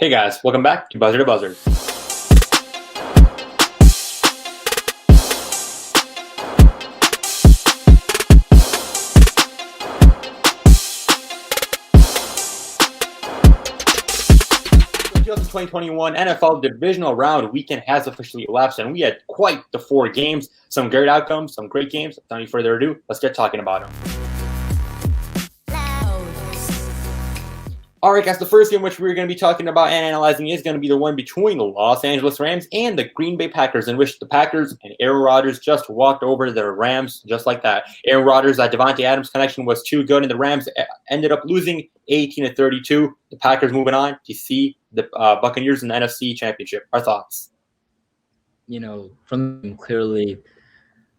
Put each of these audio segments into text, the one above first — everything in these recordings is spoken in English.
Hey guys, welcome back to Buzzer2Buzzer. The 2021 NFL Divisional Round Weekend has officially elapsed, and we had quite the 4 games. Some great outcomes, some great games. Without any further ado, let's get talking about them. All right, guys, the first game which we're going to be talking about and analyzing is going to be the one between the Los Angeles Rams and the Green Bay Packers, in which the Packers and Aaron Rodgers just walked over the Rams just like that. Aaron Rodgers' Davante Adams connection was too good, and the Rams ended up losing 18-32. The Packers moving on to see the Buccaneers in the NFC Championship. Our thoughts? From clearly,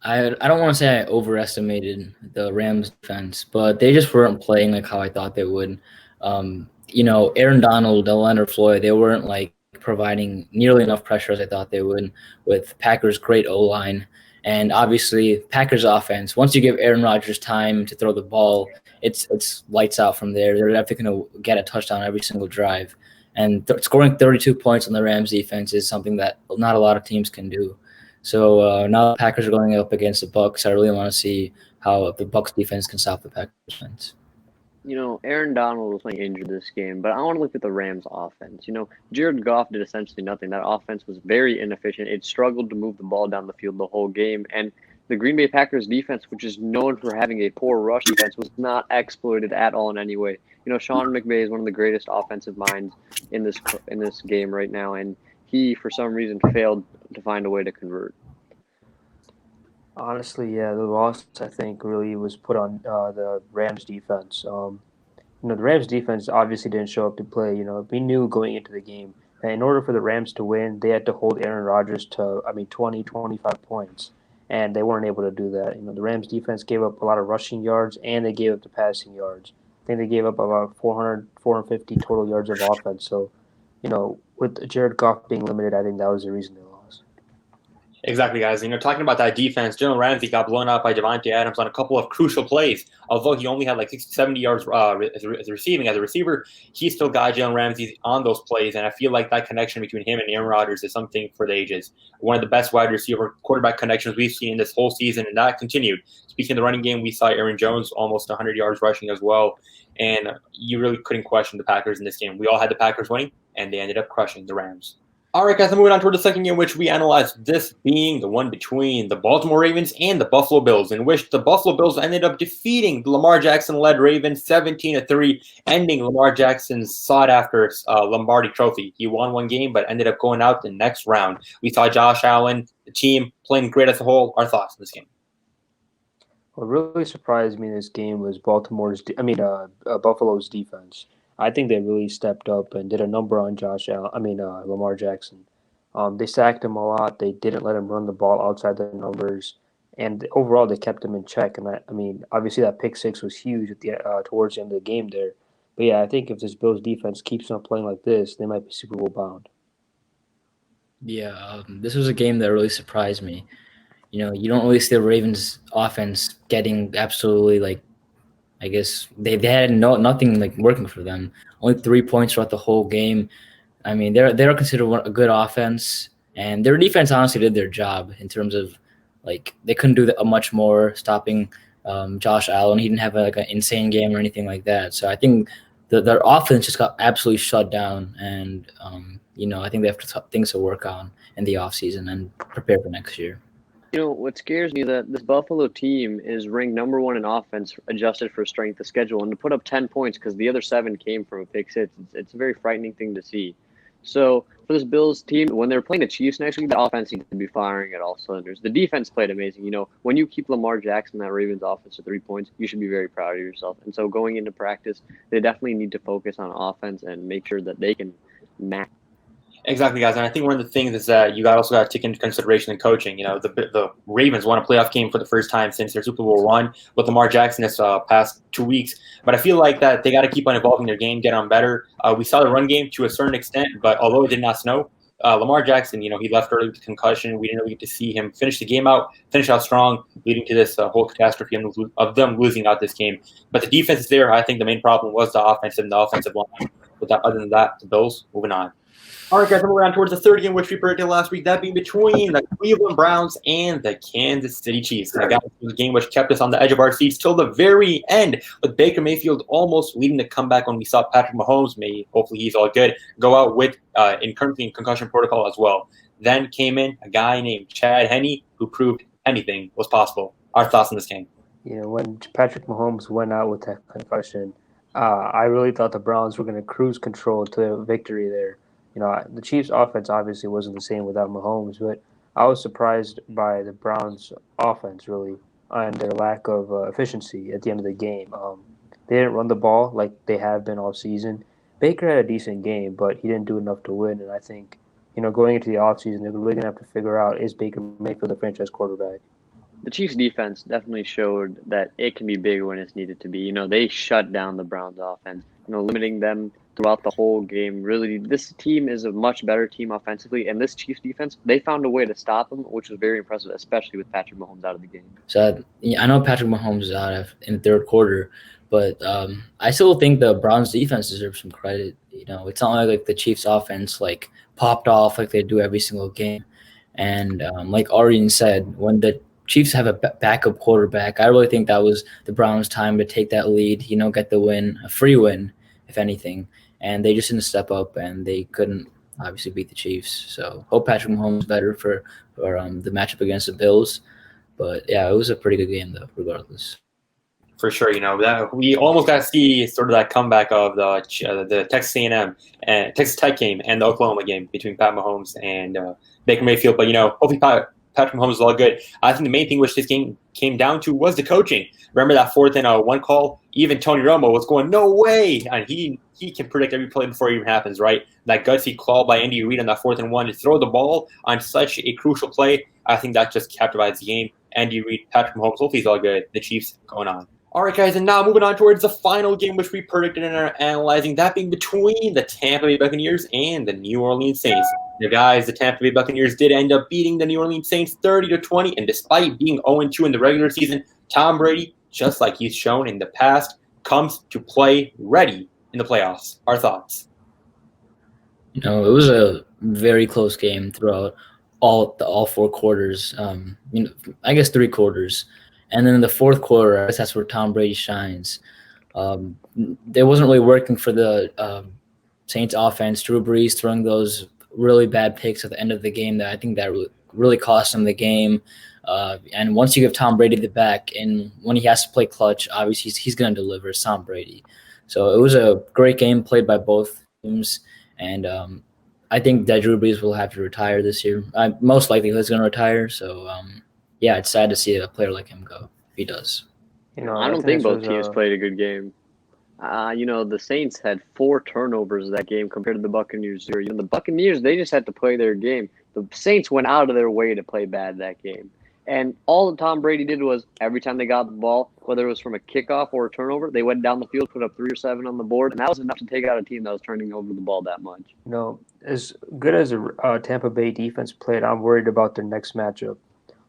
I don't want to say I overestimated the Rams defense, but they just weren't playing like how I thought they would. Aaron Donald, Leonard Floyd, they weren't like providing nearly enough pressure as I thought they would with Packers' great O-line. And obviously, Packers offense, once you give Aaron Rodgers time to throw the ball, it's lights out from there. They're definitely going to get a touchdown every single drive. And scoring 32 points on the Rams defense is something that not a lot of teams can do. So now the Packers are going up against the Bucs. I really want to see how the Bucs defense can stop the Packers defense. Aaron Donald was playing injured this game, but I want to look at the Rams offense. Jared Goff did essentially nothing. That offense was very inefficient. It struggled to move the ball down the field the whole game. And the Green Bay Packers defense, which is known for having a poor rush defense, was not exploited at all in any way. Sean McVay is one of the greatest offensive minds in this game right now, and he, for some reason, failed to find a way to convert. Honestly, yeah, the loss, I think, really was put on the Rams defense. The Rams defense obviously didn't show up to play. We knew going into the game that in order for the Rams to win, they had to hold Aaron Rodgers to, 20, 25 points, and they weren't able to do that. The Rams defense gave up a lot of rushing yards, and they gave up the passing yards. I think they gave up about 400, 450 total yards of offense. So, with Jared Goff being limited, I think that was the reason they lost. Exactly, guys. Talking about that defense, Jalen Ramsey got blown out by Davante Adams on a couple of crucial plays. Although he only had like 60, 70 yards as a receiver, he still got Jalen Ramsey on those plays. And I feel like that connection between him and Aaron Rodgers is something for the ages. One of the best wide receiver quarterback connections we've seen this whole season, and that continued. Speaking of the running game, we saw Aaron Jones almost 100 yards rushing as well. And you really couldn't question the Packers in this game. We all had the Packers winning, and they ended up crushing the Rams. All right, guys, I'm moving on toward the second game, which we analyzed, this being the one between the Baltimore Ravens and the Buffalo Bills, in which the Buffalo Bills ended up defeating the Lamar Jackson-led Ravens 17-3, ending Lamar Jackson's sought-after Lombardi trophy. He won one game, but ended up going out the next round. We saw Josh Allen, the team, playing great as a whole. Our thoughts on this game? What really surprised me in this game was Buffalo's defense. I think they really stepped up and did a number on Lamar Jackson. They sacked him a lot. They didn't let him run the ball outside the numbers, and overall they kept him in check. And obviously that pick six was huge at towards the end of the game there. But yeah, I think if this Bills defense keeps on playing like this, they might be Super Bowl bound. Yeah, this was a game that really surprised me. You don't really see the Ravens offense getting absolutely I guess they had nothing working for them. Only 3 points throughout the whole game. They're considered a good offense, and their defense honestly did their job in terms of they couldn't do much more stopping Josh Allen. He didn't have an insane game or anything like that. So I think their offense just got absolutely shut down, and I think they have things to work on in the offseason and prepare for next year. What scares me is that this Buffalo team is ranked number 1 in offense, adjusted for strength of schedule, and to put up 10 points because the other 7 came from a pick six. It's a very frightening thing to see. So for this Bills team, when they're playing the Chiefs next week, the offense needs to be firing at all cylinders. The defense played amazing. When you keep Lamar Jackson, that Ravens offense, to 3 points, you should be very proud of yourself. And so going into practice, they definitely need to focus on offense and make sure that they can match. Exactly, guys. And I think one of the things is that you also got to take into consideration the coaching. The Ravens won a playoff game for the first time since their Super Bowl run with Lamar Jackson this past 2 weeks. But I feel like that they got to keep on evolving their game, get on better. We saw the run game to a certain extent, but although it did not snow, Lamar Jackson, he left early with concussion. We didn't really get to see him finish out strong, leading to this whole catastrophe of them losing out this game. But the defense is there. I think the main problem was the offensive line. Other than that, the Bills moving on. All right, guys, moving on towards the third game, which we predicted last week, that being between the Cleveland Browns and the Kansas City Chiefs. And that was a game which kept us on the edge of our seats till the very end, with Baker Mayfield almost leading the comeback when we saw Patrick Mahomes, hopefully he's all good, go out with currently in concussion protocol as well. Then came in a guy named Chad Henne, who proved anything was possible. Our thoughts on this game? When Patrick Mahomes went out with that concussion, I really thought the Browns were going to cruise control to victory there. The Chiefs' offense obviously wasn't the same without Mahomes, but I was surprised by the Browns' offense, really, and their lack of efficiency at the end of the game. They didn't run the ball like they have been all season. Baker had a decent game, but he didn't do enough to win, and I think, going into the offseason, they're really going to have to figure out, is Baker Mayfield the franchise quarterback? The Chiefs' defense definitely showed that it can be big when it's needed to be. They shut down the Browns' offense, limiting them throughout the whole game. Really, this team is a much better team offensively, and this Chiefs defense, they found a way to stop them, which was very impressive, especially with Patrick Mahomes out of the game. So I know Patrick Mahomes is out in the third quarter, but I still think the Browns defense deserves some credit. It's not like the Chiefs offense popped off like they do every single game. And like Arian said, when the Chiefs have a backup quarterback, I really think that was the Browns' time to take that lead, get the win, a free win, if anything. And they just didn't step up, and they couldn't obviously beat the Chiefs. So hope Patrick Mahomes is better for the matchup against the Bills. But yeah, it was a pretty good game though, regardless. For sure, that we almost got to see sort of that comeback of the Texas A&M and Texas Tech game and the Oklahoma game between Pat Mahomes and Baker Mayfield. But hopefully Patrick Mahomes is all good. I think the main thing which this game came down to was the coaching. Remember that 4th and 1 call? Even Tony Romo was going, no way, and he can predict every play before it even happens, right? That gutsy call by Andy Reid on that 4th and 1 to throw the ball on such a crucial play, I think that just captivates the game. Andy Reid, Patrick Mahomes, hopefully he's all good. The Chiefs going on. All right, guys, and now moving on towards the final game, which we predicted and are analyzing, that being between the Tampa Bay Buccaneers and the New Orleans Saints. The Tampa Bay Buccaneers did end up beating the New Orleans Saints 30-20, and despite being 0-2 in the regular season, Tom Brady, just like he's shown in the past, comes to play ready in the playoffs. Our thoughts? It was a very close game throughout all 4 quarters. I guess 3 quarters. And then in the 4th quarter, I guess that's where Tom Brady shines. It wasn't really working for the Saints offense. Drew Brees throwing those really bad picks at the end of the game that I think that really cost him the game. And once you give Tom Brady the back, and when he has to play clutch, obviously he's going to deliver. It's Tom Brady. So it was a great game played by both teams. And I think that Drew Brees will have to retire this year. Most likely he's going to retire. So, yeah, it's sad to see a player like him go if he does. I don't think both teams played a good game. The Saints had 4 turnovers that game compared to the Buccaneers 0. The Buccaneers, they just had to play their game. The Saints went out of their way to play bad that game. And all that Tom Brady did was every time they got the ball, whether it was from a kickoff or a turnover, they went down the field, put up 3 or 7 on the board, and that was enough to take out a team that was turning over the ball that much. As good as the Tampa Bay defense played, I'm worried about their next matchup.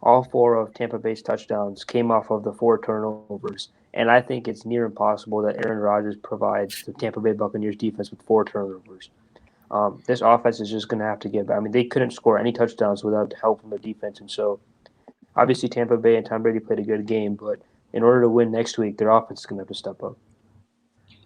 All 4 of Tampa Bay's touchdowns came off of the 4 turnovers, and I think it's near impossible that Aaron Rodgers provides the Tampa Bay Buccaneers defense with 4 turnovers. This offense is just going to have to get back. I mean, they couldn't score any touchdowns without help from the defense, and so obviously Tampa Bay and Tom Brady played a good game, but in order to win next week, their offense is going to have to step up.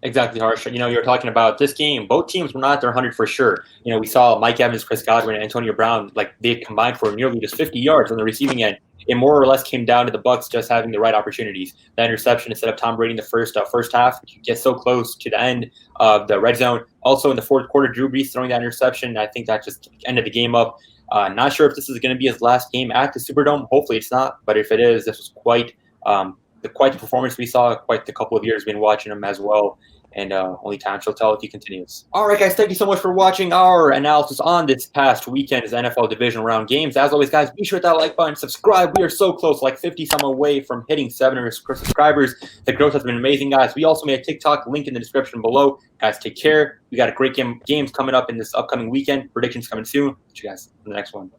Exactly, Harsh. You're talking about this game. Both teams were not at their 100 for sure. We saw Mike Evans, Chris Godwin, and Antonio Brown, they combined for nearly just 50 yards on the receiving end. It more or less came down to the Bucs just having the right opportunities. That interception instead of Tom Brady in the first half, you get so close to the end of the red zone. Also in the 4th quarter, Drew Brees throwing that interception. I think that just ended the game up. Not sure if this is going to be his last game at the Superdome. Hopefully it's not. But if it is, this was quite the performance we saw, quite the couple of years we've been watching him as well. And only time shall tell if he continues. All right, guys, thank you so much for watching our analysis on this past weekend's NFL Divisional Round games. As always, guys, be sure to hit that like button, subscribe. We are so close, like 50-some away from hitting 700 subscribers. The growth has been amazing, guys. We also made a TikTok, link in the description below. Guys, take care. We got a great games coming up in this upcoming weekend. Predictions coming soon. See you guys in the next one.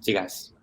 See you guys.